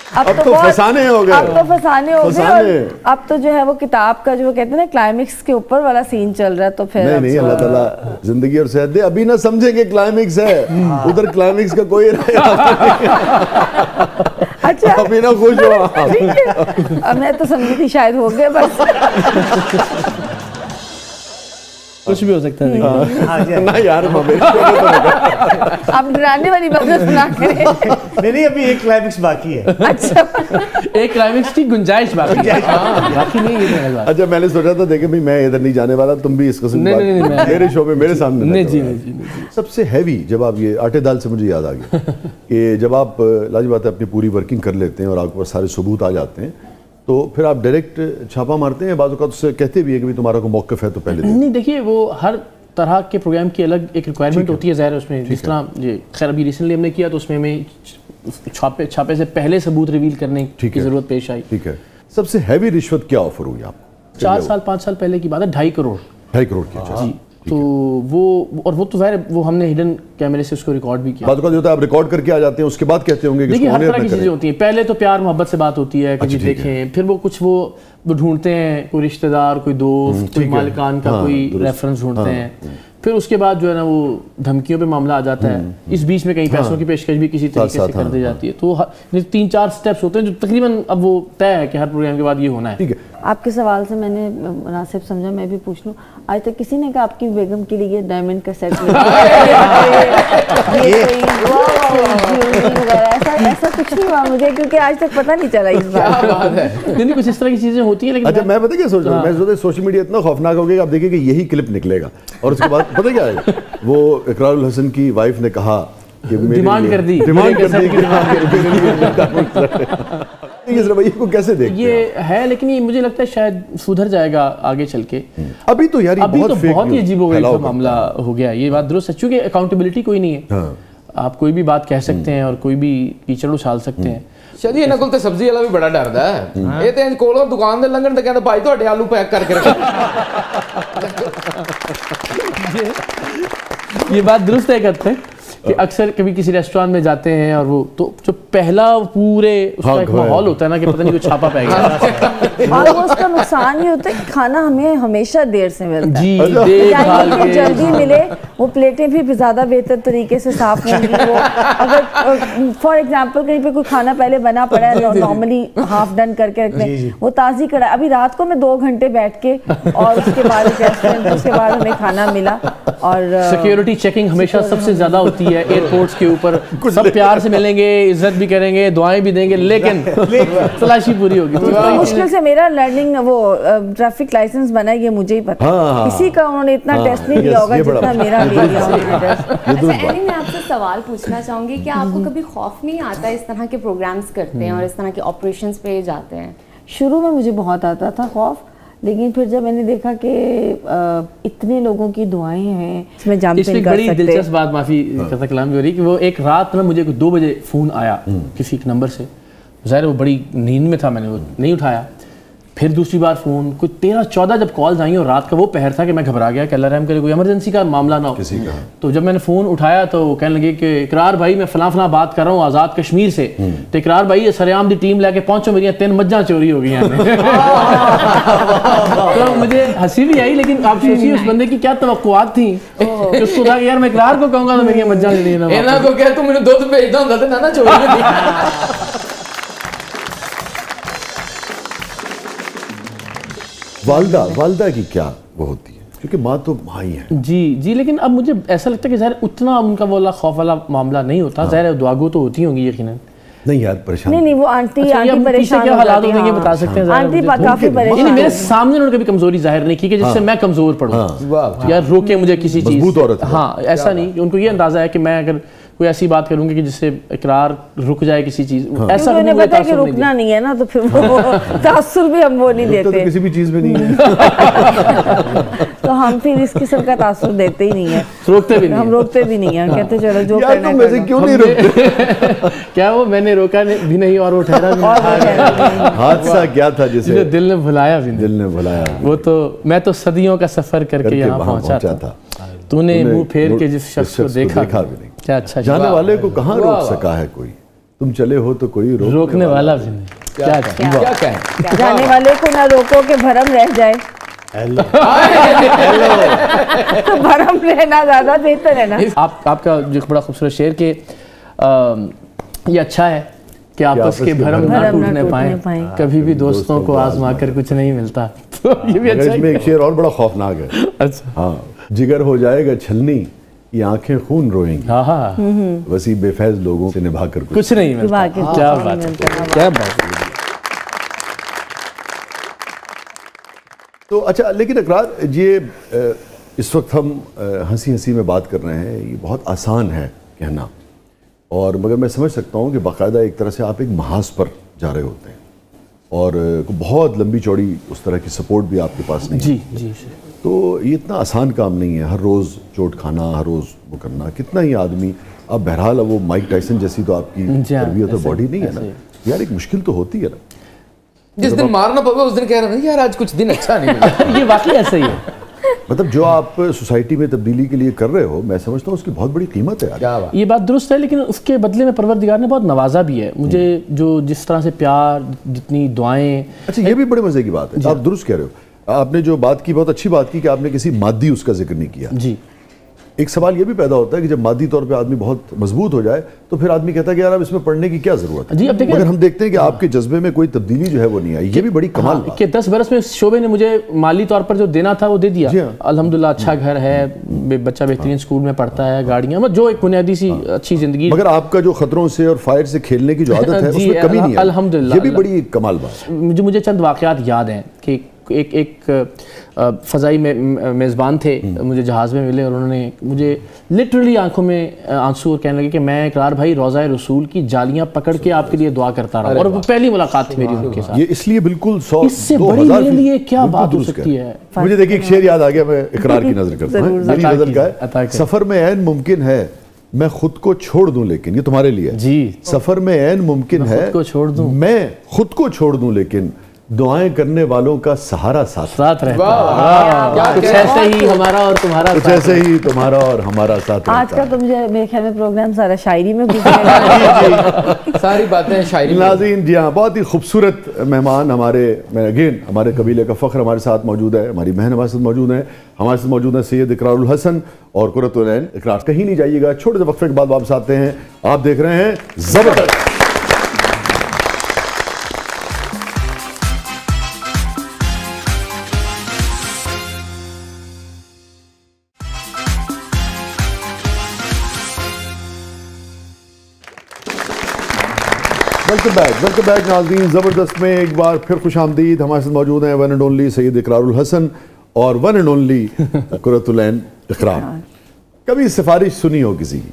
اب تو فسانے ہو گئے, اب تو فسانے ہو گئے, اور اب تو جو ہے وہ کتاب کا جو کہتے ہیں نا کلائمیکس کے اوپر والا سین چل رہا ہے. تو پھر نہیں, اللہ تعالیٰ زندگی اور صحت دے. ابھی نہ سمجھے کہ کلائمیکس ہے, ادھر کلائمیکس کا کوئی اچھا ابھی نہ خوش ہو. میں تو سمجھی تھی شاید ہو گیا بس, کچھ بھی ہو سکتا ہے نا یار. آپ ڈرانے والی باتیں سنا کریں. نہیں, ابھی ایک کلائمیکس باقی ہے. اچھا, ایک کلائمیکس کی گنجائش باقی ہے. اچھا, میں نے سوچا تھا دیکھیں بھائی میں ادھر نہیں جانے والا, تم بھی اس قسم میرے شو میں میرے سامنے. سب سے ہیوی جب آپ یہ آٹے دال سے مجھے یاد آ گیا کہ جب آپ لاجی بات ہے اپنی پوری ورکنگ کر لیتے ہیں اور آپ کے پاس سارے ثبوت آ جاتے ہیں, تو پھر آپ ڈائریکٹ چھاپا مارتے ہیں, بعض اوقات اس سے کہتے بھی ہیں کہ تمہارا کوئی موقف ہے تو پہلے نہیں. دیکھیے وہ ہر طرح کے پروگرام کی الگ ایک ریکوائرمنٹ ہوتی ہے ظاہر ہے اس میں. جس طرح خیر ابھی ریسنٹلی ہم نے کیا تو اس میں ہمیں چھاپے سے پہلے ثبوت ریویل کرنے کی ضرورت پیش آئی. ٹھیک ہے. سب سے ہیوی رشوت کیا آفر ہوئی آپ؟ 4 سال 5 سال پہلے کی بات ہے, 2.5 کروڑ. 2.5 کروڑ کی. جی, تو وہ تو ظاہر وہ ہم نے ہڈن کیمرے سے اس کو ریکارڈ بھی کیا. بعد اوقات ہوتا ہے آپ ریکارڈ کر کے آ جاتے ہیں, اس کے بعد کہتے ہوں گے کہ دیکھیے ہر طرح کی چیزیں ہوتی ہیں. پہلے تو پیار محبت سے بات ہوتی ہے کہ جی دیکھیں, پھر وہ کچھ وہ ڈھونڈتے ہیں, کوئی رشتہ دار, کوئی دوست, کوئی مالکان کا کوئی ریفرنس ڈھونڈتے ہیں. پھر اس کے بعد جو ہے نا وہ دھمکیوں پہ معاملہ آ جاتا ہے. اس بیچ میں کہیں پیسوں کی پیشکش بھی کسی طریقے سے کر دی جاتی ہے. تو 3-4 سٹیپس ہوتے ہیں جو تقریباً اب وہ طے ہے کہ ہر پروگرام کے بعد یہ ہونا ہے. آپ کے سوال سے میں نے مناسب سمجھا, میں بھی پوچھ لوں, آج تک کسی نے کہا آپ کی بیگم کے لیے ڈائمنڈ کا سیٹ ایسا کچھ نہیں ہوا مجھے, کیونکہ آج تک پتہ نہیں چلا اس بات. نہیں کچھ اس طرح کی چیزیں ہوتی ہیں. لیکن اچھا میں پتہ کیا سوچ رہا ہوں, میں سوچا سوشل میڈیا اتنا خوفناک ہو گیا کہ آپ دیکھیں کہ یہی کلپ نکلے گا اور اس کے بعد پتہ کیا ہے, وہ اقرار الحسن کی وائف نے کہا کہ ڈیمانڈ کر دی اس رویے کو کیسے دیکھتے ہیں؟ یہ ہے لیکن یہ مجھے لگتا ہے شاید سدھر جائے گا آگے چل کے. ابھی تو یار بہت ہی عجیب و غریب معاملہ ہو گیا. یہ بات درست ہے چونکہ اکاؤنٹیبلٹی کوئی نہیں ہے. آپ کوئی بھی بات کہہ سکتے ہیں اور کوئی بھی کیچڑ اچھال سکتے ہیں. شادی ਇਹਨਾਂ ਕੋਲ ਤੇ ਸਬਜ਼ੀ ਵਾਲਾ ਵੀ ਬੜਾ ਡਰਦਾ ਹੈ. ਇਹ ਤੇ ਕੋਲੋਂ ਦੁਕਾਨ ਦੇ ਲੰਘਣ ਤੇ ਕਹਿੰਦਾ ਭਾਈ ਤੁਹਾਡੇ ਆਲੂ ਪੈਕ ਕਰਕੇ ਰੱਖੋ. یہ بات درست ہے کرتے ہیں کہ اکثر کبھی کسی ریسٹوران میں جاتے ہیں اور وہ تو جو پہلا پورے اس کا ایک ماحول ہوتا ہے نا کہ پتہ نہیں کوئی چھاپا پائے گا. اور اس کا نقصان یہ ہوتا ہے کہ کھانا ہمیں ہمیشہ دیر سے ملتا ہے. جی چاہیے جلدی ملے, وہ پلیٹیں بھی زیادہ بہتر طریقے سے صاف ہوں گی. وہ اگر فار ایگزامپل کہیں پہ کوئی کھانا پہلے بنا پڑا ہے نارملی ہاف ڈن کر کے رکھتے ہیں, وہ تازی کڑا ابھی رات کو میں 2 گھنٹے بیٹھ کے اور اس کے بعد ریسٹورینٹ اس کے بعد ہمیں کھانا ملا. اور سیکیورٹی چیکنگ ہمیشہ سب سے زیادہ ہوتی ہے ایئرپورٹس کے اوپر. سب پیار سے ملیں گے, عزت بھی کریں گے, دعائیں بھی دیں گے, لیکن تلاشی پوری ہوگی. مشکل سے میرا لرننگ وہ ٹریفک لائسنس بنا ہے, یہ مجھے ہی پتا. کسی کا انہوں نے اتنا ٹیسٹ نہیں لیا ہوگا جتنا میرا لیا. اچھا ایلی, میں آپ سے سوال پوچھنا چاہوں گی کہ آپ کو کبھی خوف نہیں آتا اس طرح کے پروگرامز کرتے ہیں اور اس طرح کے آپریشنز پہ جاتے ہیں؟ شروع میں مجھے بہت آتا تھا خوف, لیکن پھر جب میں نے دیکھا کہ اتنے لوگوں کی دعائیں ہیں اس میں جمپ ان کر سکتے. اس میں بڑی دلچسپ بات, معافی کا کلام بھی ہو رہی کہ وہ ایک رات میں مجھے 2 بجے فون آیا کسی ایک نمبر سے. ظاہر وہ بڑی نیند میں تھا, میں نے وہ نہیں اٹھایا. پھر دوسری بار فون, کوئی 13-14 جب کالز آئیں اور رات کا وہ پہر تھا کہ میں گھبرا گیا کہ اللہ رحم کرے کوئی ایمرجنسی کا معاملہ نہ ہو. تو جب میں نے فون اٹھایا تو وہ کہنے لگے کہ اقرار بھائی میں فلاں فلاں بات کر رہا ہوں آزاد کشمیر سے. تو اقرار بھائی یہ سریام دی ٹیم لے کے پہنچو, میری 3 مجھاں چوری ہو گئی ہیں. تو مجھے ہنسی بھی آئی, لیکن آپ سوچیے اس بندے کی کیا توقعات تھیں کہ اس کو تھا کہ یار میں اقرار کو کہوں گا تو میری مجھاں چوری نہ. ਇਹਨਾਂ ਕੋ ਕਹਿ ਤੂੰ ਮੈਨੂੰ ਦੁੱਧ ਭੇਜਦਾ ਹੁੰਦਾ ਤੇ ਨਾ ਚੋਰੀ ਹੁੰਦੀ. والدہ کی کیا وہ ہوتی ہے, کیونکہ ماں تو ماں ہی ہے. جی لیکن اب مجھے ایسا لگتا ہے کہ ظاہر اتنا ان کا وہ خوف والا معاملہ نہیں ہوتا. ظاہر دعاگو تو ہوتی ہوں گی یقیناً. نہیں یار پریشان نہیں وہ آنٹی پریشان کیا حالات ہوتے ہیں یہ بتا سکتے ہیں. آنٹی کافی پریشان, میرے سامنے انہوں نے کبھی کمزوری ظاہر نہیں کی کہ جس سے میں کمزور پڑوں یا روکے مجھے کسی چیز. ہاں ایسا نہیں, ان کو یہ اندازہ ہے کہ میں اگر کوئی ایسی بات کروں گی کہ جس سے اقرار رک جائے کسی چیز, ایسا انہیں پتا ہے کہ رکنا نہیں ہے نا, تو پھر وہ تاثر بھی ہم وہ نہیں دیتے. کسی بھی چیز میں نہیں ہے تو ہم پھر اس قسم کا تاثر دیتے ہی نہیں ہے, روکتے بھی نہیں, ہم روکتے بھی نہیں ہیں. کہتے چلو جو کرنا ہے کرنا. کیوں نہیں روکتے؟ کیا وہ میں نے روکا بھی نہیں اور وہ ٹھہرا بھی نہیں. حادثہ کیا تھا جسے دل نے بھلایا بھی نہیں. دل نے بھلایا. وہ تو میں تو صدیوں کا سفر کر کے یہاں پہنچا تھا, تو نے منہ پھیر کے جس شخص کو دیکھا بھی نہیں. کیا اچھا جانے والے کو کہاں روک سکا ہے کوئی. تم چلے ہو تو کوئی روکنے والا بھی نہیں. کیا کہیں جانے والے کو نہ روکو کہ بھرم رہ جائے. تو بھرم رہنا زیادہ بہتر ہے نا. آپ کا جو بڑا خوبصورت شعر کہ یہ اچھا ہے کہ آپس کے بھرم نہ ٹوٹنے پائیں, کبھی بھی دوستوں کو آزما کر کچھ نہیں ملتا. یہ بھی اچھا ہے. اس میں ایک شعر اور بڑا خوفناک ہے. اچھا. ہاں, جگر ہو جائے گا چھلنی, یہ آنکھیں خون روئیں گی, ہاں وسیع بے فیض لوگوں سے نبھا کر کچھ نہیں ملتا. کیا بات ہے, کیا بات ہے. تو اچھا, لیکن اقرار یہ اس وقت ہم ہنسی ہنسی میں بات کر رہے ہیں, یہ بہت آسان ہے کہنا, اور مگر میں سمجھ سکتا ہوں کہ باقاعدہ ایک طرح سے آپ ایک محاذ پر جا رہے ہوتے ہیں, اور بہت لمبی چوڑی اس طرح کی سپورٹ بھی آپ کے پاس نہیں. جی جی. تو یہ اتنا آسان کام نہیں ہے, ہر روز چوٹ کھانا, ہر روز وہ کرنا. کتنا ہی آدمی, اب بہرحال وہ مائک ٹائسن جیسی تو آپ کی تربیت اور باڈی نہیں ہے نا یار, ایک مشکل تو ہوتی ہے نا. جس دن مارنا پڑے اس دن کہہ رہے ہیں یار آج کچھ دن اچھا نہیں ملا. یہ واقعی ایسا ہی ہے. مطلب جو آپ سوسائٹی میں تبدیلی کے لیے کر رہے ہو, میں سمجھتا ہوں اس کی بہت بڑی قیمت ہے. یہ بات درست ہے, لیکن اس کے بدلے میں پروردگار نے بہت نوازا بھی ہے مجھے, جو جس طرح سے پیار, جتنی دعائیں. اچھا, یہ بھی بڑے مزے کی بات ہے. آپ درست کہہ رہے ہو. آپ نے جو بات کی بہت اچھی بات کی کہ آپ نے کسی مادی اس کا ذکر نہیں کیا. جی. ایک سوال یہ بھی پیدا ہوتا ہے کہ جب مادی طور پہ آدمی بہت مضبوط ہو جائے تو پھر آدمی کہتا ہے کہ یار اب اس میں پڑھنے کی کیا ضرورت ہے. مگر ہم دیکھتے ہیں کہ آپ کے جذبے میں کوئی تبدیلی جو ہے وہ نہیں آئی. یہ بھی بڑی کمال بات کہ 10 برس میں اس شعبے نے مجھے مالی طور پر جو دینا تھا وہ دے دیا. الحمدللہ اچھا گھر ہے, بچہ بہترین اسکول میں پڑھتا ہے, گاڑیاں, جو ایک بنیادی سی اچھی زندگی. مگر آپ کا جو خطروں سے اور فائر سے کھیلنے کی جو عادت ہے اس میں کمی نہیں ہے. الحمدللہ, یہ بھی بڑی کمال بات ہے. مجھے چند واقعات یاد ہیں کہ ایک فضائی میزبان تھے, مجھے جہاز میں ملے اور انہوں نے مجھے لٹرلی آنکھوں میں آنسو اور کہنے لگے کہ میں اقرار بھائی روضہ رسول کی جالیاں پکڑ کے آپ کے لیے دعا کرتا رہا. اور وہ پہلی ملاقات تھی میری ان کے ساتھ. یہ اس لیے بالکل اس سے بڑی میرے لیے کیا بات ہو سکتی ہے. مجھے دیکھیے ایک شعر یاد آ گیا, میں اقرار کی نظر کرتا ہوں. میری غزل کا ہے, سفر میں عین ممکن ہے میں خود کو چھوڑ دوں لیکن, یہ تمہارے لیے جی, سفر میں عین ممکن ہے میں خود کو چھوڑ دوں لیکن دعائیں کرنے والوں کا سہارا ساتھ رہتا ہے. کچھ ایسے ہی ہمارا اور تمہارا, کچھ ایسے ہی تمہارا اور ہمارا ساتھ. آج کا تو مجھے میرے خیال میں پروگرام سارا شاعری میں گزرے, ساری باتیں شاعری. ناظرین جی ہاں, بہت ہی خوبصورت مہمان ہمارے قبیلے کا فخر ہمارے ساتھ موجود ہے, ہماری بہن ہمارے ساتھ موجود ہیں. ہمارے ساتھ موجود ہیں سید اقرار الحسن اور قرۃ العین. اقرار کہیں نہیں جائیے گا, چھوٹے سے وقفے کے بعد واپس آتے ہیں. آپ دیکھ رہے ہیں زبردست. ویلکم بیک ناظرین, زبردست میں ایک بار پھر خوش آمدید. ہمارے ساتھ موجود ہیں ون اینڈ اونلی سید اقرار الحسن اور ون اینڈ اونلی قرۃ العین اقرار. کبھی سفارش سنی ہو کسی کی